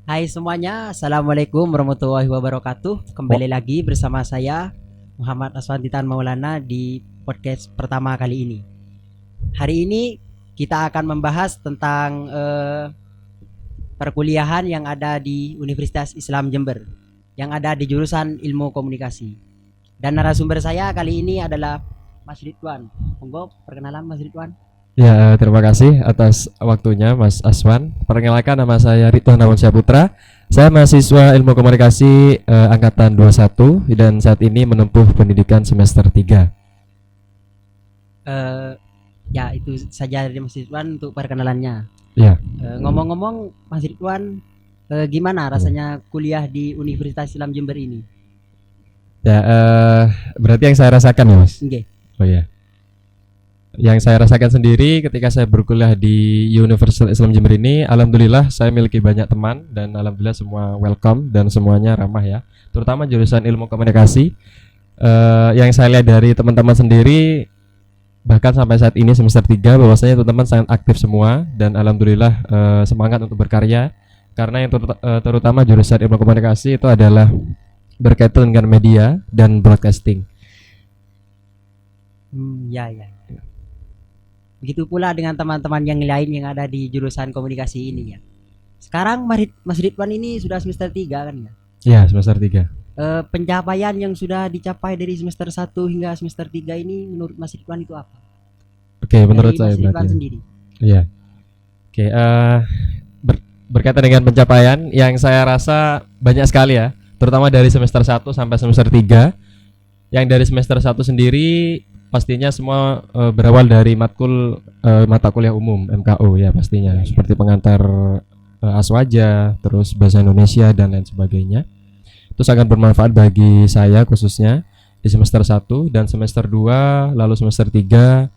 Hai semuanya, Assalamualaikum warahmatullahi wabarakatuh. Kembali lagi bersama saya Muhammad Aswantitan Maulana di podcast pertama kali ini. Hari ini kita akan membahas tentang perkuliahan yang ada di Universitas Islam Jember, yang ada di jurusan Ilmu Komunikasi. Dan narasumber saya kali ini adalah Mas Ridwan. Monggo perkenalan Mas Ridwan. Ya, terima kasih atas waktunya Mas Aswan. Perkenalkan, nama saya Ridwan Awansyah Putra. Saya mahasiswa Ilmu Komunikasi angkatan 21 dan saat ini menempuh pendidikan semester 3. Ya itu saja dari Mas Ridwan untuk perkenalannya. Ya. Ngomong-ngomong Mas Ridwan, gimana rasanya kuliah di Universitas Islam Jember ini? Ya, berarti yang saya rasakan ya, Mas. Nggih. Oh ya. Yang saya rasakan sendiri ketika saya berkuliah di Universitas Islam Jember ini, alhamdulillah saya memiliki banyak teman dan alhamdulillah semua welcome dan semuanya ramah ya. Terutama jurusan Ilmu Komunikasi. Yang saya lihat dari teman-teman sendiri, bahkan sampai saat ini semester 3, bahwasanya teman-teman sangat aktif semua dan alhamdulillah semangat untuk berkarya, karena yang terutama jurusan Ilmu Komunikasi itu adalah berkaitan dengan media dan broadcasting. Ya. Begitu pula dengan teman-teman yang lain yang ada di jurusan komunikasi ini ya. Sekarang Mas Ridwan ini sudah semester 3 kan ya? Ya, semester 3. Pencapaian yang sudah dicapai dari semester 1 hingga semester 3 ini menurut Mas Ridwan itu apa? Oke, menurut Dari saya Mas Ridwan berarti. sendiri. Iya. Oke, berkaitan dengan pencapaian yang saya rasa banyak sekali ya, terutama dari semester 1 sampai semester 3. Yang dari semester 1 sendiri pastinya semua berawal dari matkul mata kuliah umum MKU ya pastinya, seperti pengantar aswaja, terus bahasa Indonesia dan lain sebagainya. Itu sangat bermanfaat bagi saya khususnya di semester 1 dan semester 2, lalu semester 3.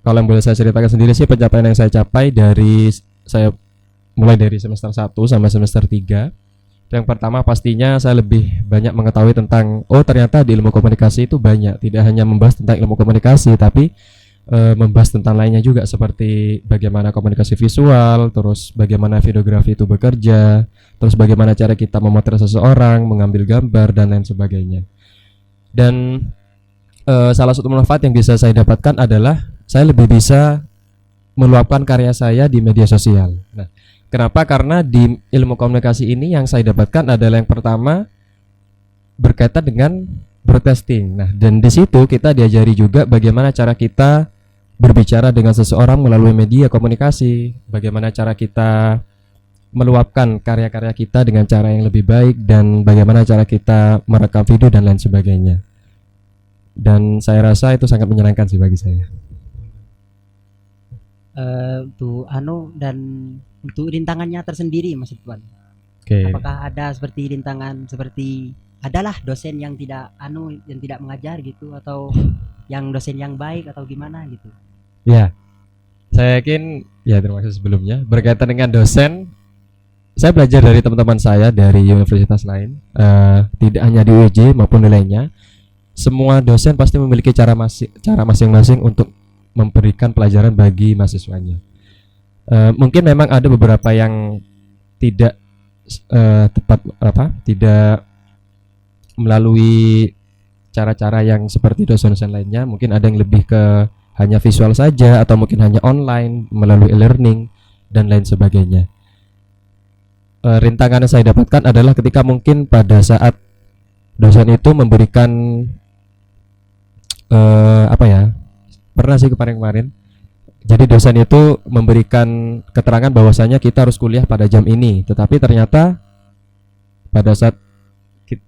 Kalau yang boleh saya ceritakan sendiri sih, pencapaian yang saya capai dari saya mulai dari semester 1 sampai semester 3. Yang pertama pastinya saya lebih banyak mengetahui tentang ternyata di ilmu komunikasi itu banyak, tidak hanya membahas tentang ilmu komunikasi tapi membahas tentang lainnya juga, seperti bagaimana komunikasi visual, terus bagaimana videografi itu bekerja, terus bagaimana cara kita memotret seseorang, mengambil gambar dan lain sebagainya. Dan salah satu manfaat yang bisa saya dapatkan adalah saya lebih bisa meluapkan karya saya di media sosial. Nah, kenapa? Karena di ilmu komunikasi ini yang saya dapatkan adalah yang pertama berkaitan dengan broadcasting. Nah, dan di situ kita diajari juga bagaimana cara kita berbicara dengan seseorang melalui media komunikasi, bagaimana cara kita meluapkan karya-karya kita dengan cara yang lebih baik, dan bagaimana cara kita merekam video dan lain sebagainya. Dan saya rasa itu sangat menyenangkan sih bagi saya. Dan untuk rintangannya tersendiri Mas Ridwan. Oke. Apakah ada seperti rintangan seperti adalah dosen yang tidak yang tidak mengajar gitu, atau yang dosen yang baik atau gimana gitu? Ya, saya yakin ya, terima kasih sebelumnya. Berkaitan dengan dosen, saya belajar dari teman-teman saya dari universitas lain, tidak hanya di UJ maupun di lainnya. Semua dosen pasti memiliki cara masing-masing untuk memberikan pelajaran bagi mahasiswanya. Mungkin memang ada beberapa yang tidak tidak melalui cara-cara yang seperti dosen-dosen lainnya. Mungkin ada yang lebih ke hanya visual saja, atau mungkin hanya online melalui e-learning dan lain sebagainya. Rintangan yang saya dapatkan adalah ketika mungkin pada saat dosen itu memberikan pernah sih kemarin. Jadi dosen itu memberikan keterangan bahwasanya kita harus kuliah pada jam ini, tetapi ternyata pada saat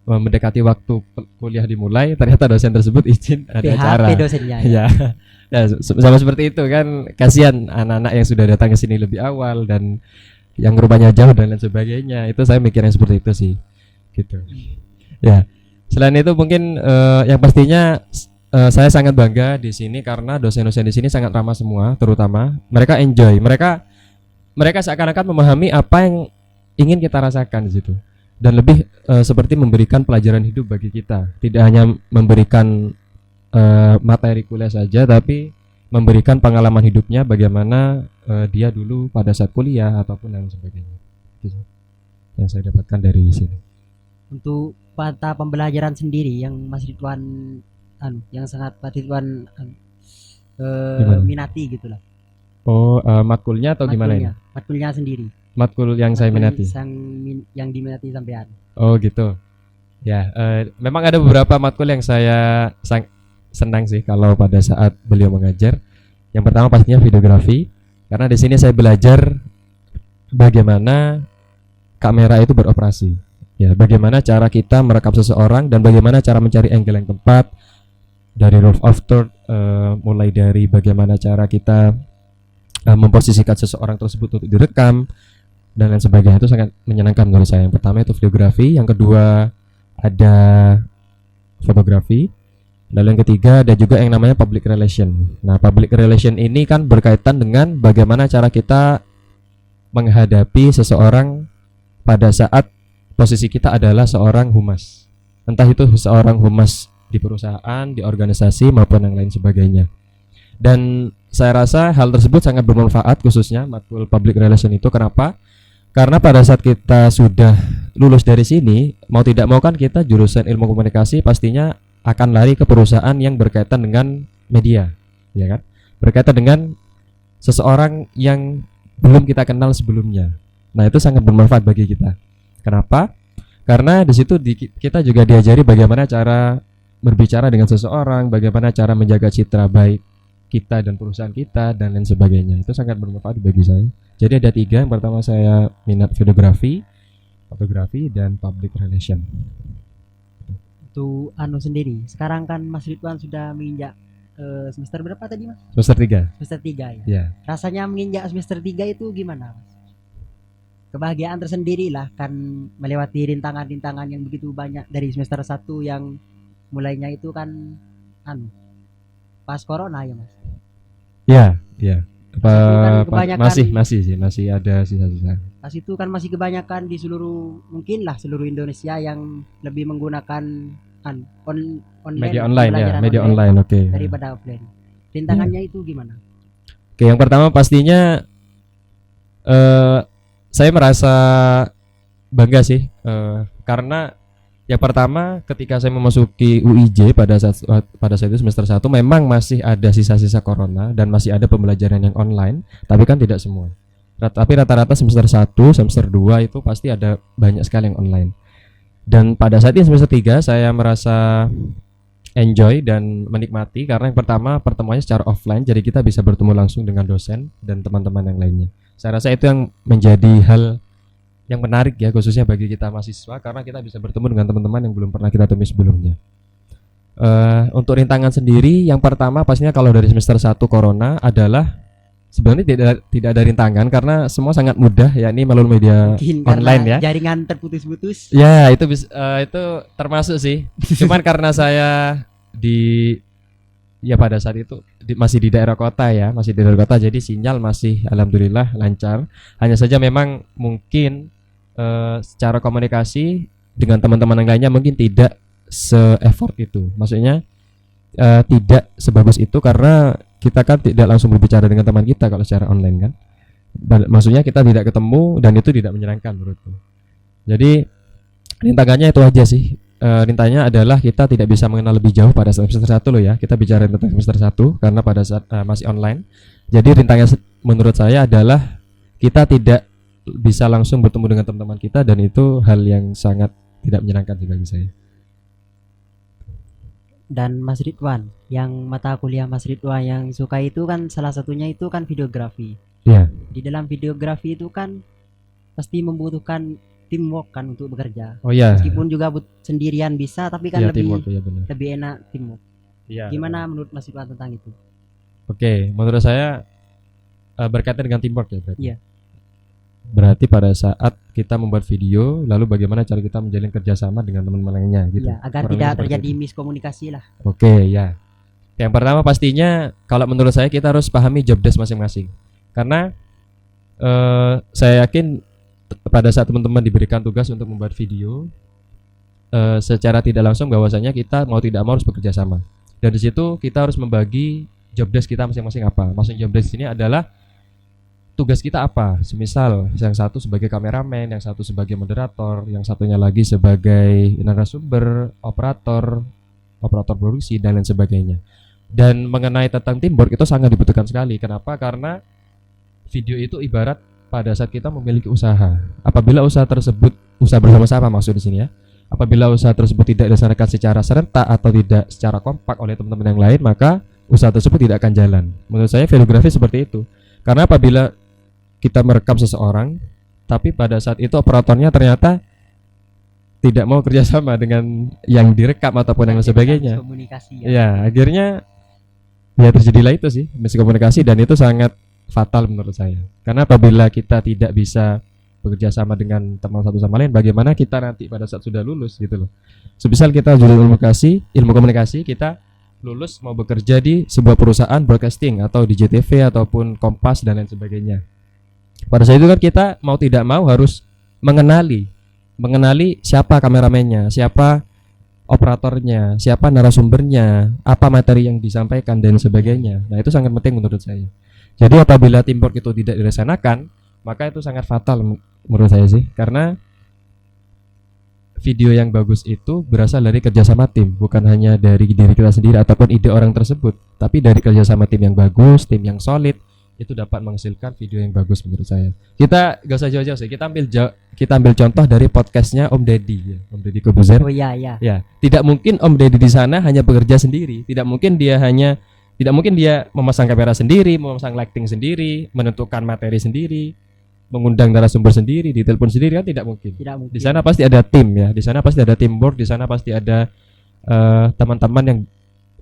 mendekati waktu kuliah dimulai, ternyata dosen tersebut izin ada PHP acara. dosennya Ya. Ya, sama seperti itu kan, kasihan anak-anak yang sudah datang ke sini lebih awal dan yang rumahnya jauh dan lain sebagainya. Itu saya mikirnya seperti itu sih. Gitu. Ya. Selain itu mungkin yang pastinya saya sangat bangga di sini karena dosen-dosen di sini sangat ramah semua, terutama mereka enjoy. Mereka seakan-akan memahami apa yang ingin kita rasakan di situ. Dan lebih seperti memberikan pelajaran hidup bagi kita. Tidak hanya memberikan materi kuliah saja, tapi memberikan pengalaman hidupnya bagaimana dia dulu pada saat kuliah ataupun lain sebagainya. yang saya dapatkan dari sini. Untuk mata pembelajaran sendiri yang Mas Ridwan yang sangat Mas Ridwan Gimana? minati gitulah. Oh, matkulnya atau gimana ini? Matkulnya sendiri. Matkul yang saya minati. Yang diminati sampean. Oh gitu. Ya, memang ada beberapa matkul yang saya senang sih kalau pada saat beliau mengajar. Yang pertama pastinya videografi, karena di sini saya belajar bagaimana kamera itu beroperasi. Ya, bagaimana cara kita merekam seseorang dan bagaimana cara mencari angle yang tepat dari rule of third, mulai dari bagaimana cara kita memposisikan seseorang tersebut untuk direkam dan lain sebagainya. Itu sangat menyenangkan menurut saya. Yang pertama itu videografi, yang kedua ada fotografi, lalu yang ketiga ada juga yang namanya public relation. Nah, public relation ini kan berkaitan dengan bagaimana cara kita menghadapi seseorang pada saat posisi kita adalah seorang humas, entah itu seorang humas di perusahaan, di organisasi maupun yang lain sebagainya. Dan saya rasa hal tersebut sangat bermanfaat, khususnya matkul public relation itu. Kenapa? Karena pada saat kita sudah lulus dari sini, mau tidak mau kan kita jurusan ilmu komunikasi pastinya akan lari ke perusahaan yang berkaitan dengan media, ya kan? Berkaitan dengan seseorang yang belum kita kenal sebelumnya. Nah, itu sangat bermanfaat bagi kita. Kenapa? Karena di situ kita juga diajari bagaimana cara berbicara dengan seseorang, bagaimana cara menjaga citra baik kita dan perusahaan kita dan lain sebagainya. Itu sangat bermanfaat bagi saya. Jadi ada 3. Yang pertama saya minat videografi, fotografi, dan public relation. Itu sendiri. Sekarang kan Mas Ridwan sudah menginjak semester berapa tadi Mas? Semester 3. Semester 3 ya. Ya. Rasanya menginjak semester 3 itu gimana Mas? Kebahagiaan tersendiri lah kan melewati rintangan-rintangan yang begitu banyak dari semester 1 yang mulainya itu kan pas corona ya Mas. Ya, ya. Masih ada sisa-sisa. Pas itu kan masih kebanyakan di seluruh seluruh Indonesia yang lebih menggunakan online, media online ya, media online, oke. Daripada offline. Rintangannya itu gimana? Oke, yang pertama pastinya saya merasa bangga sih, karena yang pertama ketika saya memasuki UIJ pada saat itu semester 1 memang masih ada sisa-sisa corona dan masih ada pembelajaran yang online, tapi kan tidak semua. Tapi rata-rata semester 1, semester 2 itu pasti ada banyak sekali yang online. Dan pada saat ini semester 3 saya merasa enjoy dan menikmati karena yang pertama pertemuannya secara offline, jadi kita bisa bertemu langsung dengan dosen dan teman-teman yang lainnya. Saya rasa itu yang menjadi hal yang menarik ya, khususnya bagi kita mahasiswa, karena kita bisa bertemu dengan teman-teman yang belum pernah kita temui sebelumnya. Untuk rintangan sendiri, yang pertama pastinya kalau dari semester 1 corona adalah sebenarnya tidak ada rintangan karena semua sangat mudah, yakni melalui media online ya. Jaringan terputus-putus. Ya, itu itu termasuk sih. Cuman karena saya pada saat itu masih di daerah kota ya, jadi sinyal masih alhamdulillah lancar. Hanya saja memang mungkin secara komunikasi dengan teman-teman yang lainnya mungkin tidak se-effort itu. Maksudnya tidak sebagus itu karena kita kan tidak langsung berbicara dengan teman kita kalau secara online kan. Maksudnya kita tidak ketemu dan itu tidak menyenangkan menurutku. Jadi rintangannya itu aja sih. Rintangannya adalah kita tidak bisa mengenal lebih jauh pada semester 1 loh ya. Kita bicara tentang semester 1 karena pada saat masih online. Jadi rintangannya menurut saya adalah kita tidak bisa langsung bertemu dengan teman-teman kita dan itu hal yang sangat tidak menyenangkan bagi saya. Dan Mas Ridwan, yang mata kuliah Mas Ridwan yang suka itu kan salah satunya itu kan videografi. Iya. Di dalam videografi itu kan pasti membutuhkan teamwork kan untuk bekerja. Oh iya. Meskipun juga sendirian bisa, tapi kan lebih enak teamwork. Iya. Gimana menurut Mas Ridwan tentang itu? Oke, menurut saya berkaitan dengan teamwork ya berarti. Iya. Berarti pada saat kita membuat video, lalu bagaimana cara kita menjalin kerjasama dengan teman-teman lainnya gitu. Iya, agar tidak terjadi miskomunikasi lah. Oke, ya. Yang pertama pastinya kalau menurut saya kita harus pahami job desk masing-masing. Karena saya yakin pada saat teman-teman diberikan tugas untuk membuat video, secara tidak langsung bahwasanya kita mau tidak mau harus bekerja sama. Dan di situ kita harus membagi job desk kita masing-masing apa. Maksudnya job desk ini adalah tugas kita apa. Semisal yang satu sebagai kameramen, yang satu sebagai moderator, yang satunya lagi sebagai narasumber, operator produksi dan lain sebagainya. Dan mengenai tentang teamwork itu sangat dibutuhkan sekali. Kenapa? Karena video itu ibarat pada saat kita memiliki usaha. Apabila usaha tersebut, usaha bersama-sama maksud di sini ya. Apabila usaha tersebut tidak dilaksanakan secara serentak atau tidak secara kompak oleh teman-teman yang lain, maka usaha tersebut tidak akan jalan. Menurut saya videografi seperti itu. Karena apabila kita merekam seseorang, tapi pada saat itu operatornya ternyata tidak mau kerjasama dengan yang direkam ataupun yang sebagainya, komunikasi ya akhirnya ya terjadilah itu sih miskomunikasi, dan itu sangat fatal menurut saya. Karena apabila kita tidak bisa bekerja sama dengan teman satu sama lain, bagaimana kita nanti pada saat sudah lulus gitu loh. Semisal kita jurusan ilmu komunikasi, kita lulus mau bekerja di sebuah perusahaan broadcasting atau di JTV ataupun Kompas dan lain sebagainya. Pada saat itu kan kita mau tidak mau harus mengenali siapa kameramennya, siapa operatornya, siapa narasumbernya, apa materi yang disampaikan dan sebagainya. Nah, itu sangat penting menurut saya. Jadi apabila teamwork itu tidak dilaksanakan, maka itu sangat fatal menurut saya sih. Karena video yang bagus itu berasal dari kerjasama tim, bukan hanya dari diri kita sendiri ataupun ide orang tersebut, tapi dari kerjasama tim yang bagus, tim yang solid, itu dapat menghasilkan video yang bagus menurut saya. Kita gak usah jauh-jauh sih, kita ambil contoh dari podcastnya Om Deddy ya, Om Deddy Kobuzer. Oh iya ya. Ya, tidak mungkin Om Deddy di sana hanya bekerja sendiri, tidak mungkin dia memasang kamera sendiri, memasang lighting sendiri, menentukan materi sendiri, mengundang narasumber sendiri, ditelepon sendiri, kan tidak mungkin. Tidak mungkin. Di sana pasti ada tim ya, di sana pasti ada teamwork, di sana pasti ada teman-teman yang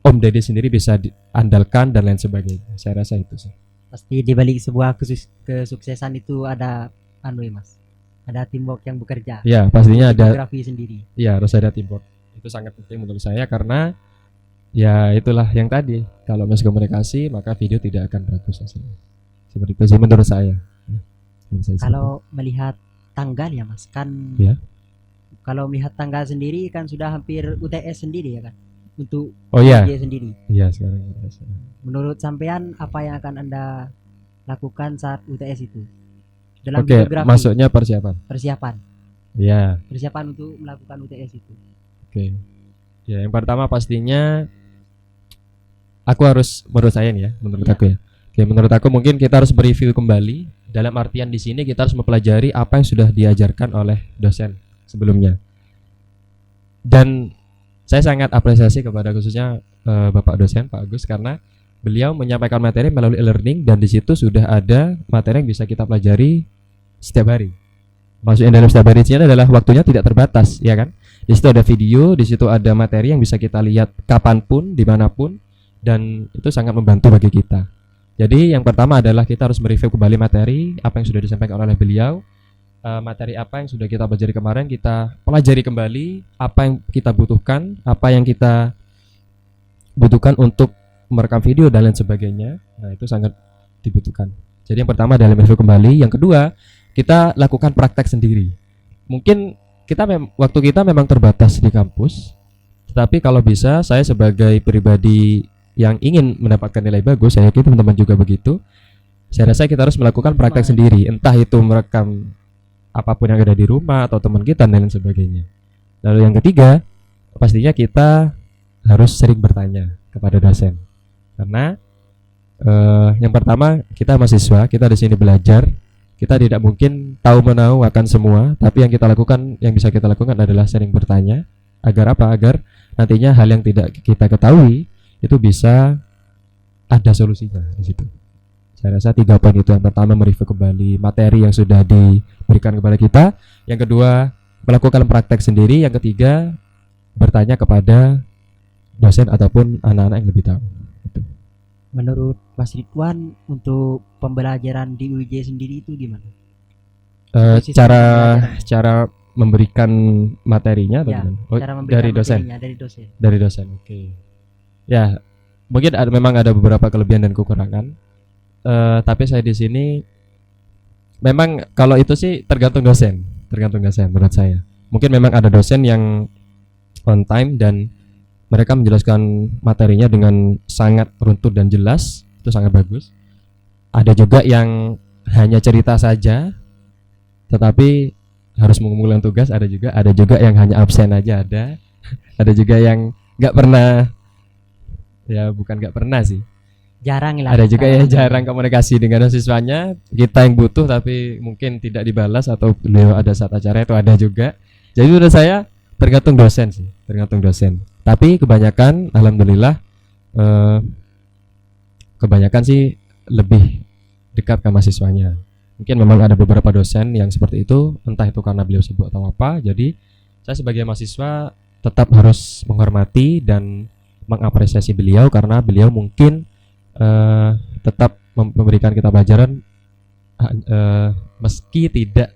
Om Deddy sendiri bisa diandalkan dan lain sebagainya. Saya rasa itu sih. Pasti di balik sebuah kesuksesan itu ada ya Mas. Ada teamwork yang bekerja. Ya, pastinya ada. Fotografi sendiri. Ya, harus ada teamwork. Itu sangat penting menurut saya karena ya itulah yang tadi. Kalau miskomunikasi maka video tidak akan bagus hasilnya. Seperti itu sih menurut saya. Kalau melihat tanggal ya Mas, kan ya. Kalau melihat tanggal sendiri kan sudah hampir UTS sendiri ya kan. Untuk UJ sendiri. Iya, sekarang. Menurut sampean apa yang akan Anda lakukan saat UTS itu? Dalam Oke, maksudnya persiapan. Iya. Persiapan untuk melakukan UTS itu. Oke. Ya, yang pertama pastinya aku harus, menurut saya nih ya, aku ya. Oke, menurut aku mungkin kita harus mereview kembali. Dalam artian di sini kita harus mempelajari apa yang sudah diajarkan oleh dosen sebelumnya. Dan saya sangat apresiasi kepada khususnya Bapak dosen Pak Agus karena beliau menyampaikan materi melalui e-learning dan di situ sudah ada materi yang bisa kita pelajari setiap hari. Maksudnya dalam setiap hari ini adalah waktunya tidak terbatas, ya kan? Di situ ada video, di situ ada materi yang bisa kita lihat kapanpun, dimanapun, dan itu sangat membantu bagi kita. Jadi yang pertama adalah kita harus mereview kembali materi apa yang sudah disampaikan oleh beliau. Materi apa yang sudah kita pelajari kemarin kita pelajari kembali, apa yang kita butuhkan, apa yang kita butuhkan untuk merekam video dan lain sebagainya. Nah, itu sangat dibutuhkan. Jadi yang pertama adalah review kembali, yang kedua kita lakukan praktek sendiri. Mungkin waktu kita memang terbatas di kampus, tetapi kalau bisa saya sebagai pribadi yang ingin mendapatkan nilai bagus, saya yakin teman-teman juga begitu. Saya rasa kita harus melakukan praktek sendiri, entah itu merekam apapun yang ada di rumah atau teman kita dan lain sebagainya. Lalu yang ketiga, pastinya kita harus sering bertanya kepada dosen. Karena yang pertama kita mahasiswa, kita di sini belajar, kita tidak mungkin tahu menahu akan semua, tapi yang bisa kita lakukan adalah sering bertanya. Agar apa? Agar nantinya hal yang tidak kita ketahui itu bisa ada solusinya di situ. Saya rasa 3 poin itu. Yang pertama mereview kembali materi yang sudah diberikan kepada kita, yang kedua melakukan praktek sendiri, yang ketiga bertanya kepada dosen ataupun anak-anak yang lebih tahu. Gitu. Menurut Mas Ridwan untuk pembelajaran di UJ sendiri itu gimana? Cara memberikan materinya ya, bagaimana? Dari dosen. Dari dosen. Oke. Ya, mungkin memang ada beberapa kelebihan dan kekurangan. Tapi saya di sini memang kalau itu sih tergantung dosen menurut saya. Mungkin memang ada dosen yang on time dan mereka menjelaskan materinya dengan sangat runtut dan jelas, itu sangat bagus. Ada juga yang hanya cerita saja, tetapi harus mengumpulkan tugas. Ada juga yang hanya absen aja, ada juga yang nggak pernah, ya bukan nggak pernah sih, Jarang lah. ada juga yang jarang komunikasi dengan siswanya. Kita yang butuh tapi mungkin tidak dibalas atau beliau ada saat acara, itu ada juga. Jadi menurut saya tergantung dosen sih, tergantung dosen. Tapi kebanyakan, alhamdulillah, kebanyakan sih lebih dekat ke mahasiswanya. Mungkin memang ada beberapa dosen yang seperti itu, entah itu karena beliau sibuk atau apa. Jadi saya sebagai mahasiswa tetap harus menghormati dan mengapresiasi beliau, karena beliau mungkin tetap memberikan kita pelajaran meski tidak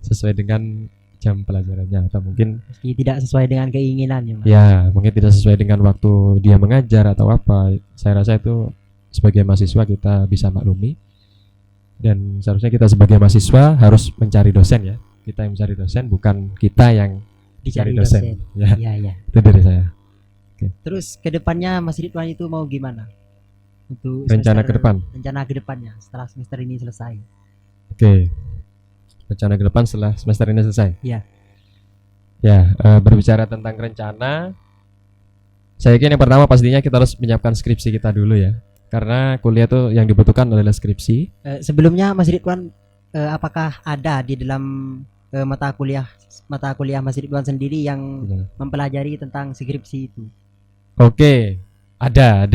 sesuai dengan jam pelajarannya, atau mungkin Meski tidak sesuai dengan keinginannya, Mas. ya mungkin tidak sesuai dengan waktu dia mengajar atau apa. Saya rasa itu sebagai mahasiswa kita bisa maklumi, dan seharusnya kita sebagai mahasiswa harus mencari dosen ya. Kita yang mencari dosen, bukan kita yang Dicari dicari dosen. Ya, Iya, iya. itu dari saya. Terus kedepannya Mas Ridwan itu mau gimana? Untuk Rencana ke depan. Rencana kedepannya setelah semester ini selesai. Oke. Rencana ke depan setelah semester ini selesai. Iya. Ya, berbicara tentang rencana, saya yakin yang pertama pastinya kita harus menyiapkan skripsi kita dulu ya. Karena kuliah tuh yang dibutuhkan adalah skripsi. Sebelumnya Mas Ridwan, apakah ada di dalam mata kuliah Mas Ridwan sendiri yang mempelajari tentang skripsi itu? Oke, ada.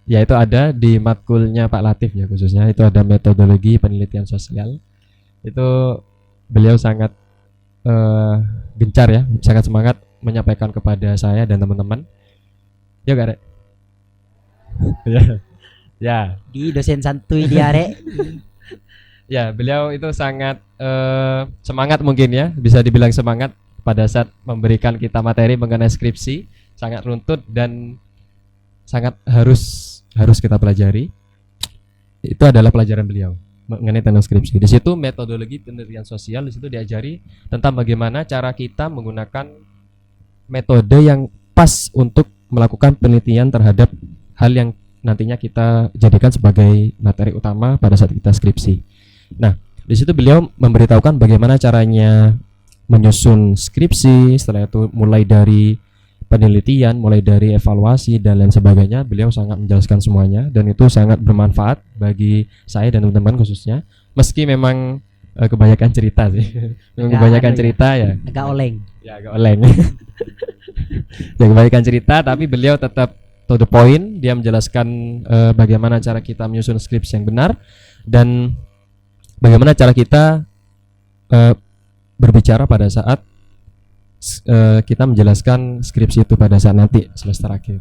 Yaitu ada di matkulnya Pak Latif ya, khususnya itu ada metodologi penelitian sosial. Itu beliau sangat gencar ya, sangat semangat menyampaikan kepada saya dan teman-teman. Ya gak, Rek? Ya. Di dosen santuy dia, Rek. Ya, beliau itu sangat semangat, mungkin ya, bisa dibilang semangat pada saat memberikan kita materi mengenai skripsi, sangat runtut dan sangat harus kita pelajari. Itu adalah pelajaran beliau mengenai tentang skripsi. Di situ metodologi penelitian sosial, di situ diajari tentang bagaimana cara kita menggunakan metode yang pas untuk melakukan penelitian terhadap hal yang nantinya kita jadikan sebagai materi utama pada saat kita skripsi. Nah, di situ beliau memberitahukan bagaimana caranya menyusun skripsi, setelah itu mulai dari penelitian, mulai dari evaluasi dan lain sebagainya. Beliau sangat menjelaskan semuanya dan itu sangat bermanfaat bagi saya dan teman-teman khususnya. Meski memang kebanyakan cerita sih. Kebanyakan cerita ya. Agak oleng. Ya, agak oleng. Ya, kebanyakan cerita, tapi beliau tetap to the point. Dia menjelaskan bagaimana cara kita menyusun skripsi yang benar dan bagaimana cara kita berbicara pada saat kita menjelaskan skripsi itu pada saat nanti semester akhir.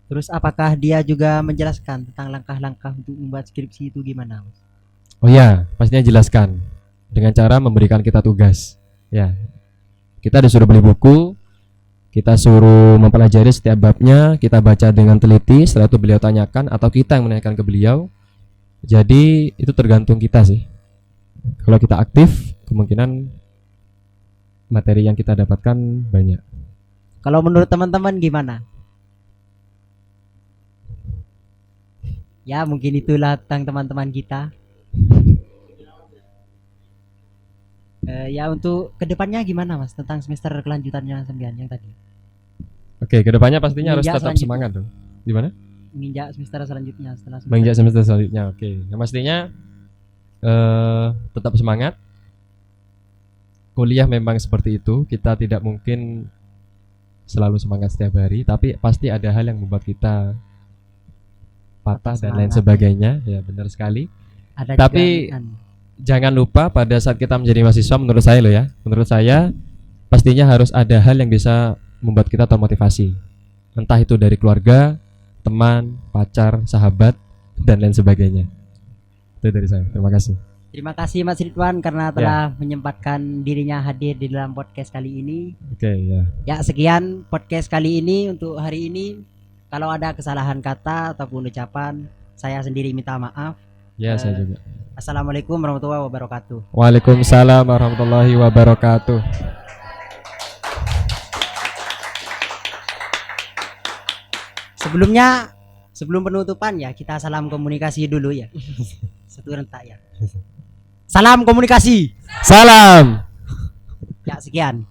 Terus apakah dia juga menjelaskan tentang langkah-langkah untuk membuat skripsi itu gimana, Mas? Oh ya, pastinya jelaskan dengan cara memberikan kita tugas. Ya, kita disuruh beli buku, kita suruh mempelajari setiap babnya, kita baca dengan teliti. Setelah itu beliau tanyakan atau kita yang menanyakan ke beliau. Jadi itu tergantung kita sih. Kalau kita aktif, kemungkinan materi yang kita dapatkan banyak. Kalau menurut teman-teman gimana? Ya mungkin itulah tentang teman-teman kita. Ya untuk kedepannya gimana, Mas, tentang semester kelanjutannya 9 yang tadi? Oke, kedepannya pastinya harus Menginjak tetap selanjutnya. semangat dong. Gimana? Menginjak semester selanjutnya setelah semester. Menginjak semester selanjutnya. Oke, yang pastinya tetap semangat. Kuliah memang seperti itu, kita tidak mungkin selalu semangat setiap hari, tapi pasti ada hal yang membuat kita patah dan lain sebagainya. Ya, benar sekali. Ada Tapi juga, jangan lupa pada saat kita menjadi mahasiswa, menurut saya loh ya, menurut saya pastinya harus ada hal yang bisa membuat kita termotivasi. Entah itu dari keluarga, teman, pacar, sahabat, dan lain sebagainya. Itu dari saya. Terima kasih. Terima kasih Mas Ridwan karena telah menyempatkan dirinya hadir di dalam podcast kali ini. Oke, ya. Ya, sekian podcast kali ini untuk hari ini. Kalau ada kesalahan kata ataupun ucapan, saya sendiri minta maaf. Ya, saya juga. Assalamualaikum warahmatullahi wabarakatuh. Waalaikumsalam warahmatullahi wabarakatuh. Sebelum penutupan ya, kita salam komunikasi dulu ya. Satu rentak ya. Salam komunikasi. Salam. Ya sekian.